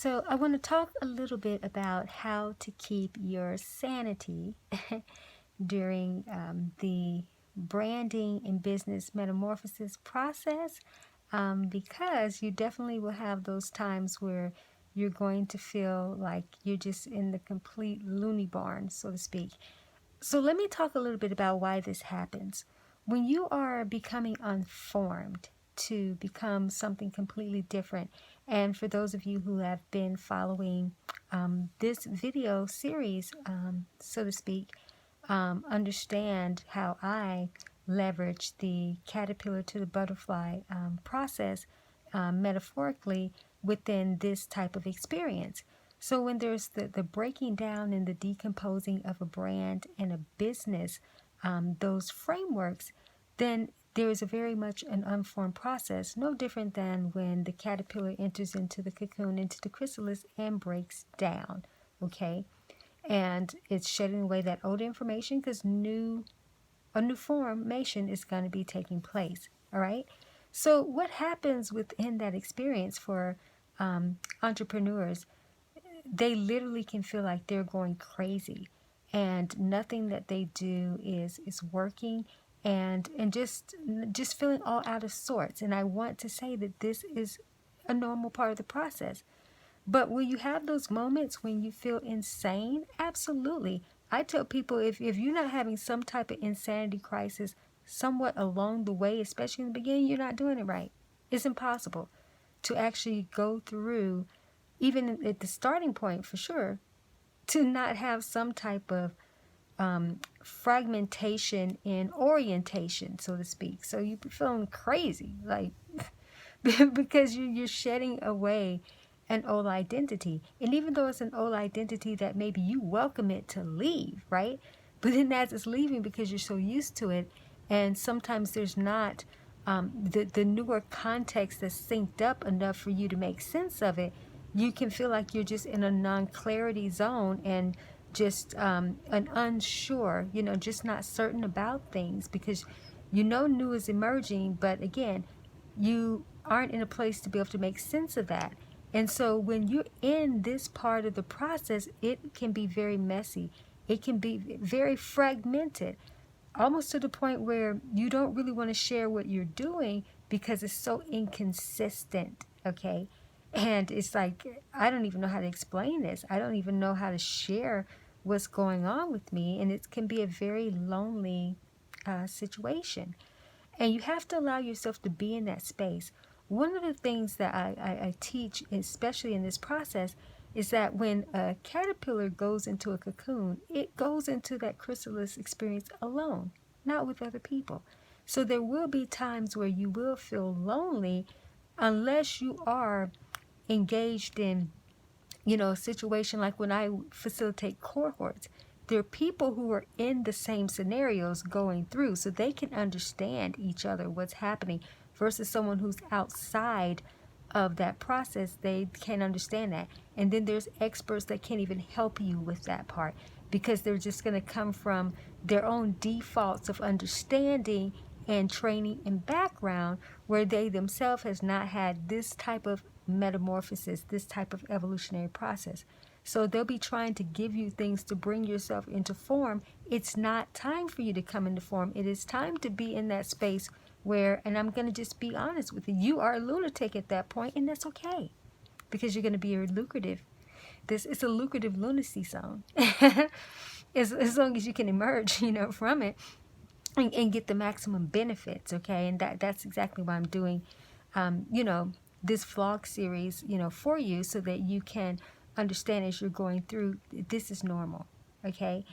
So, I want to talk a little bit about how to keep your sanity during the branding and business metamorphosis process, because you definitely will have those times where you're going to feel like you're just in the complete loony barn, so to speak. So, let me talk a little bit about why this happens. When you are becoming unformed to become something completely different, and for those of you who have been following this video series, so to speak, understand how I leverage the caterpillar to the butterfly process metaphorically within this type of experience. So when there's the breaking down and the decomposing of a brand and a business, those frameworks, then there is a very much an unformed process, no different than when the caterpillar enters into the cocoon, into the chrysalis, and breaks down, okay? And it's shedding away that old information because a new formation is going to be taking place, all right? So what happens within that experience for entrepreneurs, they literally can feel like they're going crazy and nothing that they do is working, and just feeling all out of sorts. And I want to say that this is a normal part of the process. But will you have those moments when you feel insane? Absolutely. I tell people, if you're not having some type of insanity crisis somewhat along the way, especially in the beginning, you're not doing it right. It's impossible to actually go through, even at the starting point for sure, to not have some type of fragmentation in orientation, so to speak. So you're feeling crazy, like, because you're shedding away an old identity. And even though it's an old identity that maybe you welcome it to leave, right? But then as it's leaving, because you're so used to it, and sometimes there's not the newer context that's synced up enough for you to make sense of it, you can feel like you're just in a non-clarity zone and just an unsure, just not certain about things, because new is emerging, but again, you aren't in a place to be able to make sense of that. And so when you're in this part of the process, it can be very messy. It can be very fragmented, almost to the point where you don't really want to share what you're doing because it's so inconsistent, okay? And it's like, I don't even know how to explain this. I don't even know how to share what's going on with me. And it can be a very lonely situation. And you have to allow yourself to be in that space. One of the things that I teach, especially in this process, is that when a caterpillar goes into a cocoon, it goes into that chrysalis experience alone, not with other people. So there will be times where you will feel lonely unless you are engaged in, a situation like when I facilitate cohorts. There are people who are in the same scenarios going through, so they can understand each other, what's happening, versus someone who's outside of that process. They can't understand that. And then there's experts that can't even help you with that part because they're just going to come from their own defaults of understanding and training and background, where they themselves has not had this type of metamorphosis, this type of evolutionary process. So they'll be trying to give you things to bring yourself into form. It's not time for you to come into form. It is time to be in that space where, and I'm going to just be honest with you, you are a lunatic at that point, and that's okay, because you're going to be lucrative. This is a lucrative lunacy zone. as long as you can emerge, from it and get the maximum benefits, okay? And that's exactly why I'm doing, this vlog series, for you, so that you can understand as you're going through, this is normal, okay?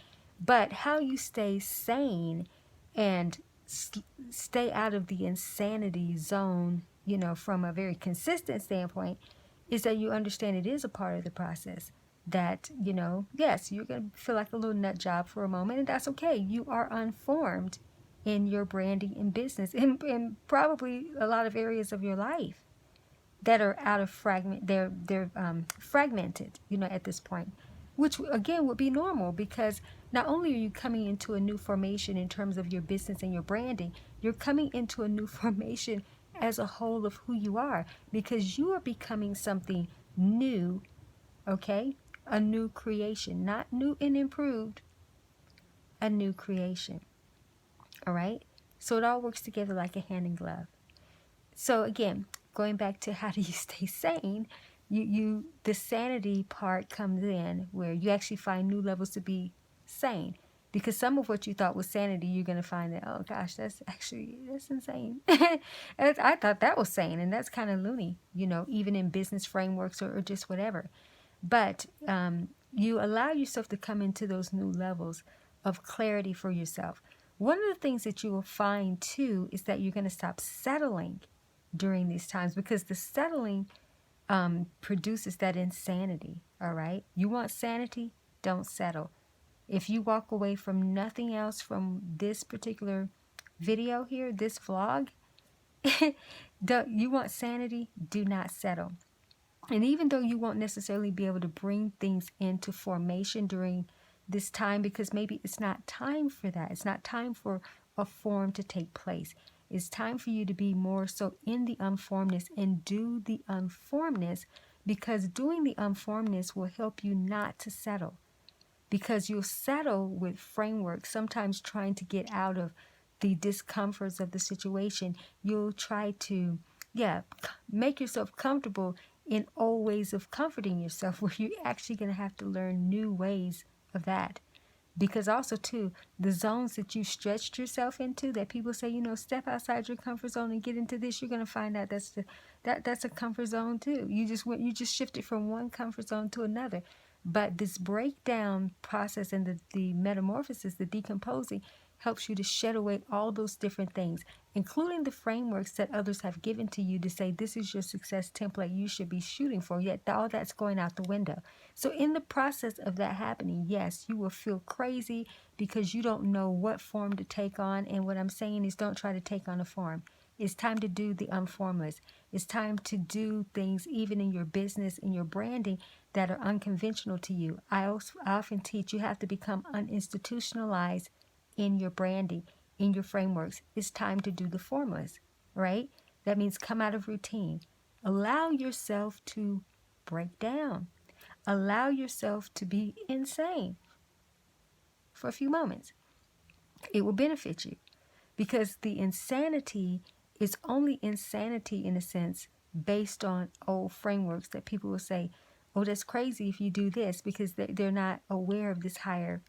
But how you stay sane and stay out of the insanity zone, from a very consistent standpoint, is that you understand it is a part of the process. That, yes, you're going to feel like a little nut job for a moment, and that's okay. You are unformed in your branding and business, and probably a lot of areas of your life that are out of fragment. They're fragmented, at this point, which again would be normal, because not only are you coming into a new formation in terms of your business and your branding, you're coming into a new formation as a whole of who you are, because you are becoming something new Okay? A new creation, not new and improved, a new creation. All right? So it all works together like a hand in glove. So again, going back to how do you stay sane, the sanity part comes in where you actually find new levels to be sane. Because some of what you thought was sanity, you're going to find that, oh gosh, that's insane. I thought that was sane, and that's kind of loony, even in business frameworks or just whatever. But you allow yourself to come into those new levels of clarity for yourself. One of the things that you will find too is that you're going to stop settling during these times, because the settling produces that insanity. All right, you want sanity, don't settle. If you walk away from nothing else from this particular video here, this vlog, you want sanity, do not settle. And even though you won't necessarily be able to bring things into formation during this time, because maybe it's not time for that. It's not time for a form to take place. It's time for you to be more so in the unformedness and do the unformedness, because doing the unformedness will help you not to settle. Because you'll settle with framework, sometimes trying to get out of the discomforts of the situation. You'll try to, make yourself comfortable in old ways of comforting yourself, where you're actually going to have to learn new ways of that. Because also too, the zones that you stretched yourself into, that people say, step outside your comfort zone and get into this, you're going to find out that's a comfort zone too. You just shifted from one comfort zone to another. But this breakdown process and the metamorphosis, the decomposing, helps you to shed away all those different things, including the frameworks that others have given to you to say this is your success template you should be shooting for, yet all that's going out the window. So in the process of that happening, yes, you will feel crazy because you don't know what form to take on. And what I'm saying is, don't try to take on a form. It's time to do the unformless. It's time to do things even in your business, in your branding, that are unconventional to you. I often teach you have to become uninstitutionalized in your branding, in your frameworks. It's time to do the formless, right? That means come out of routine. Allow yourself to break down. Allow yourself to be insane for a few moments. It will benefit you, because the insanity is only insanity in a sense based on old frameworks that people will say, oh, that's crazy if you do this, because they're not aware of this higher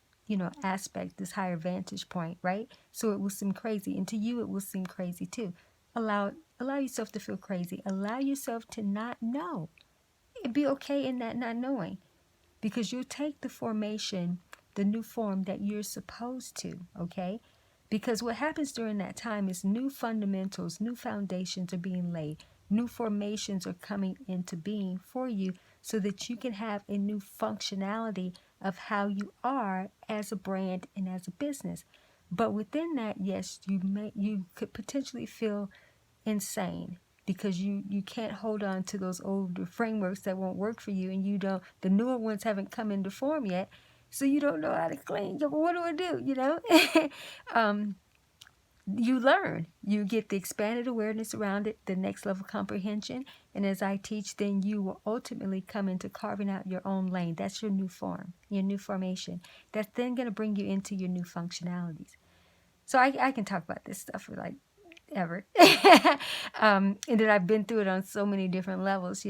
aspect, this higher vantage point, right? So it will seem crazy, and to you it will seem crazy too. Allow yourself to feel crazy. Allow yourself to not know. Be okay in that not knowing, because you'll take the formation, the new form that you're supposed to, okay? Because what happens during that time is new fundamentals, new foundations are being laid. New formations are coming into being for you, so that you can have a new functionality of how you are as a brand and as a business. But within that, yes, you could potentially feel insane, because you can't hold on to those older frameworks that won't work for you, and the newer ones haven't come into form yet, so you don't know how to clean. What do I do? You learn. You get the expanded awareness around it, the next level comprehension. And as I teach, then you will ultimately come into carving out your own lane. That's your new form, your new formation. That's then going to bring you into your new functionalities. So I can talk about this stuff for like ever. And that I've been through it on so many different levels,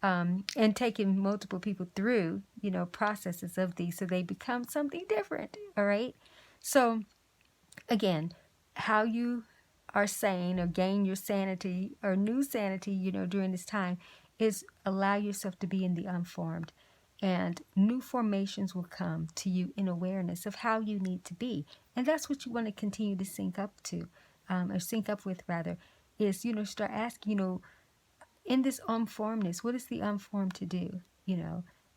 and taking multiple people through, processes of these, so they become something different. All right. So again, how you are sane or gain your sanity or new sanity, during this time, is allow yourself to be in the unformed, and new formations will come to you in awareness of how you need to be. And that's what you want to continue to sync up to, or sync up with rather, is, start asking, in this unformedness, what is the unformed to do,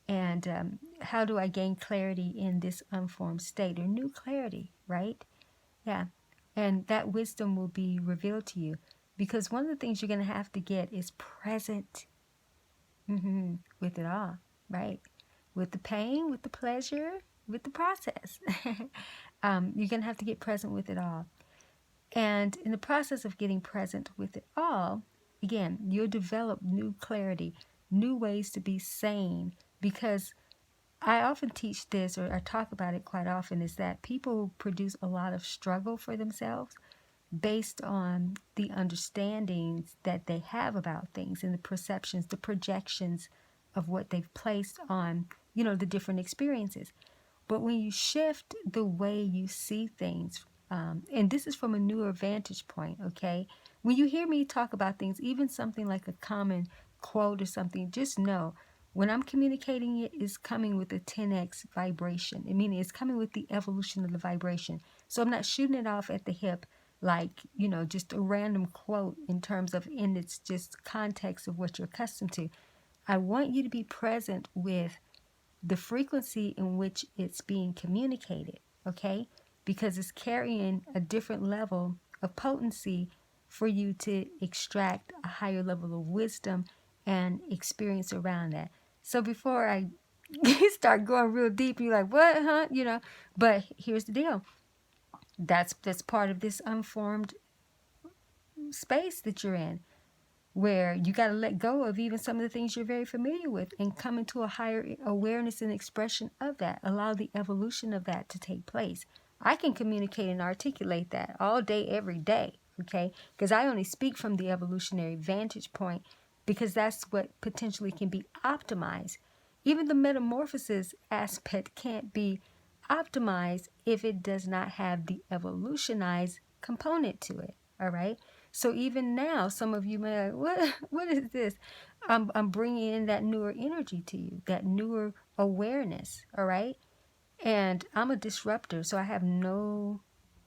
and how do I gain clarity in this unformed state, or new clarity, right? Yeah. And that wisdom will be revealed to you, because one of the things you're going to have to get is present with it all, right? With the pain, with the pleasure, with the process. You're going to have to get present with it all. And in the process of getting present with it all, again, you'll develop new clarity, new ways to be sane, because I often teach this, or I talk about it quite often, is that people produce a lot of struggle for themselves based on the understandings that they have about things and the perceptions, the projections of what they've placed on, the different experiences. But when you shift the way you see things, and this is from a newer vantage point, okay? When you hear me talk about things, even something like a common quote or something, just know when I'm communicating it is coming with a 10x vibration. I mean, it's coming with the evolution of the vibration. So I'm not shooting it off at the hip like, just a random quote in its just context of what you're accustomed to. I want you to be present with the frequency in which it's being communicated, okay? Because it's carrying a different level of potency for you to extract a higher level of wisdom and experience around that. So before I start going real deep, you're like, what, huh? But here's the deal. That's part of this unformed space that you're in, where you got to let go of even some of the things you're very familiar with and come into a higher awareness and expression of that. Allow the evolution of that to take place. I can communicate and articulate that all day, every day, okay? Because I only speak from the evolutionary vantage point, because that's what potentially can be optimized. Even the metamorphosis aspect can't be optimized if it does not have the evolutionized component to it, all right? So even now, some of you may like, what is this? I'm bringing in that newer energy to you, that newer awareness, all right? And I'm a disruptor, so I have no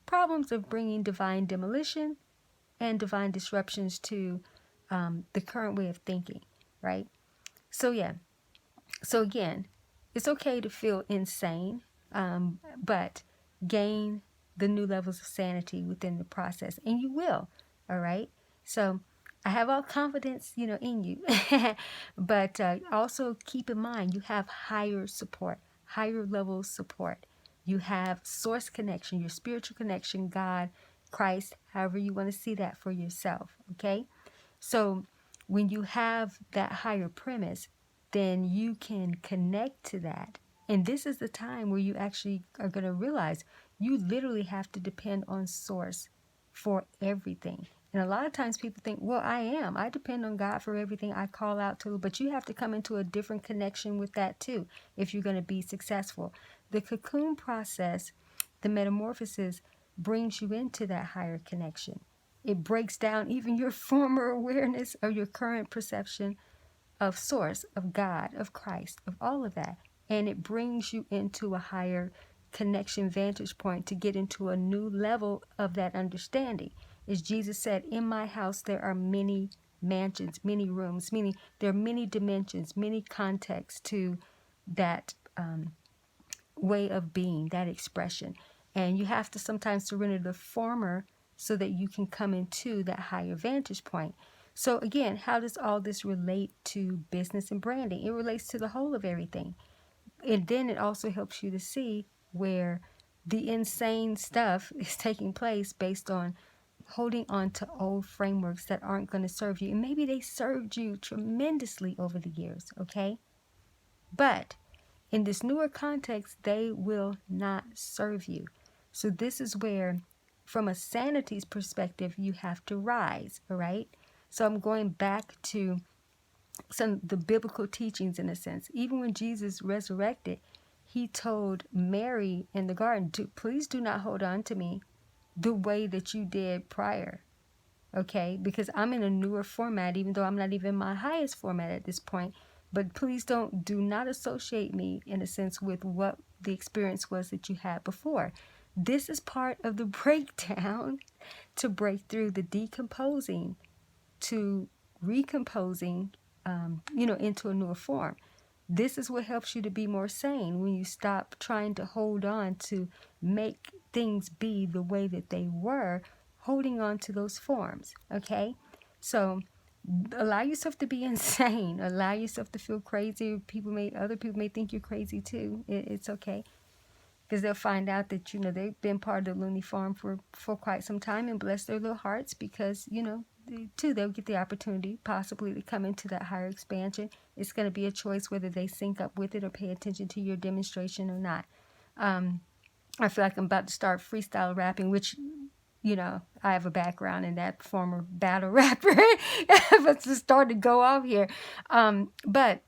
problems of bringing divine demolition and divine disruptions to the current way of thinking, right? So yeah. So again, it's okay to feel insane, but gain the new levels of sanity within the process, and you will. All right. So I have all confidence, in you, but also keep in mind you have higher support, higher level support. You have source connection, your spiritual connection, God, Christ, however you want to see that for yourself. Okay. So when you have that higher premise, then you can connect to that. And this is the time where you actually are going to realize you literally have to depend on source for everything. And a lot of times people think, well, I depend on God for everything. I call out to, but you have to come into a different connection with that too if you're going to be successful. The cocoon process, the metamorphosis, brings you into that higher connection. It breaks down even your former awareness or your current perception of source, of God, of Christ, of all of that. And it brings you into a higher connection vantage point to get into a new level of that understanding. As Jesus said, in my house there are many mansions, many rooms, there are many dimensions, many contexts to that way of being, that expression. And you have to sometimes surrender the former so that you can come into that higher vantage point. So again, how does all this relate to business and branding? It relates to the whole of everything. And then it also helps you to see where the insane stuff is taking place based on holding on to old frameworks that aren't going to serve you. And maybe they served you tremendously over the years, okay? But in this newer context, they will not serve you. So this is where, from a sanity's perspective, you have to rise, all right? So I'm going back to some of the biblical teachings in a sense. Even when Jesus resurrected, he told Mary in the garden, please do not hold on to me the way that you did prior, okay? Because I'm in a newer format, even though I'm not even my highest format at this point. But please do not associate me, in a sense, with what the experience was that you had before. This is part of the breakdown to break through the decomposing to recomposing, into a newer form. This is what helps you to be more sane when you stop trying to hold on to make things be the way that they were, holding on to those forms, okay? So allow yourself to be insane. Allow yourself to feel crazy. Other people may think you're crazy too. It's okay. Because they'll find out that, they've been part of the loony farm for quite some time, and bless their little hearts because, too, they'll get the opportunity possibly to come into that higher expansion. It's going to be a choice whether they sync up with it or pay attention to your demonstration or not. I feel like I'm about to start freestyle rapping, which, you know, I have a background in that, former battle rapper. But to start to go off here. But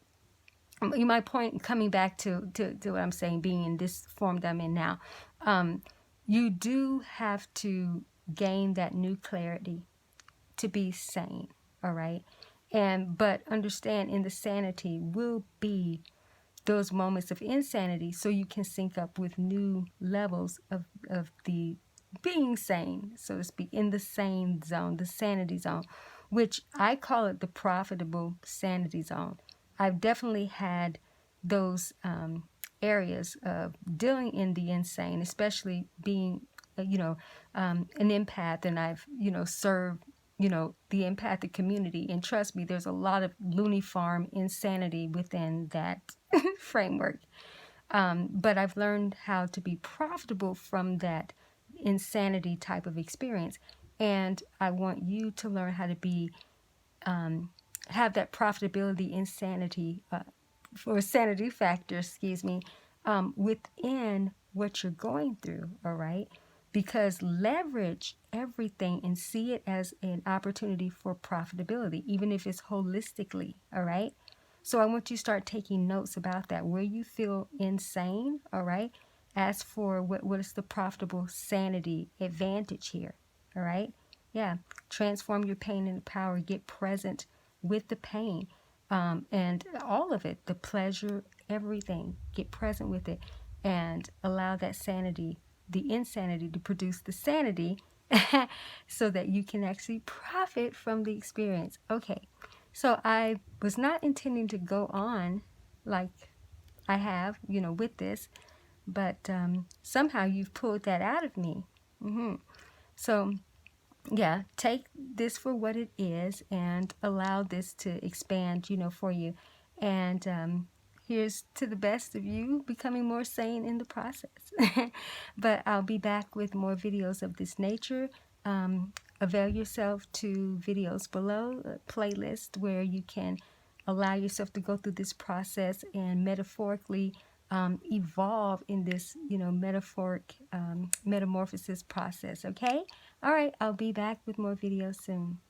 my point, coming back to what I'm saying, being in this form that I'm in now, you do have to gain that new clarity to be sane, all right? But understand, in the sanity will be those moments of insanity, so you can sync up with new levels of the being sane, so to speak, in the sane zone, the sanity zone, which I call it the profitable sanity zone. I've definitely had those areas of dealing in the insane, especially being, an empath, and I've, served, the empathic community. And trust me, there's a lot of loony farm insanity within that framework. But I've learned how to be profitable from that insanity type of experience. And I want you to learn how to be, have that profitability, insanity, or sanity factor, within what you're going through, all right? Because leverage everything and see it as an opportunity for profitability, even if it's holistically, all right? So I want you to start taking notes about that. Where you feel insane, all right? Ask for what is the profitable sanity advantage here, all right? Yeah, transform your pain into power. Get present with the pain, and all of it, the pleasure, everything. Get present with it and allow that sanity, the insanity, to produce the sanity so that you can actually profit from the experience. Okay, so I was not intending to go on like I have, with this, but somehow you've pulled that out of me. So yeah, take this for what it is and allow this to expand, for you. And here's to the best of you becoming more sane in the process. But I'll be back with more videos of this nature. Avail yourself to videos below, a playlist where you can allow yourself to go through this process and metaphorically evolve in this, metaphoric metamorphosis process, okay? All right, I'll be back with more videos soon.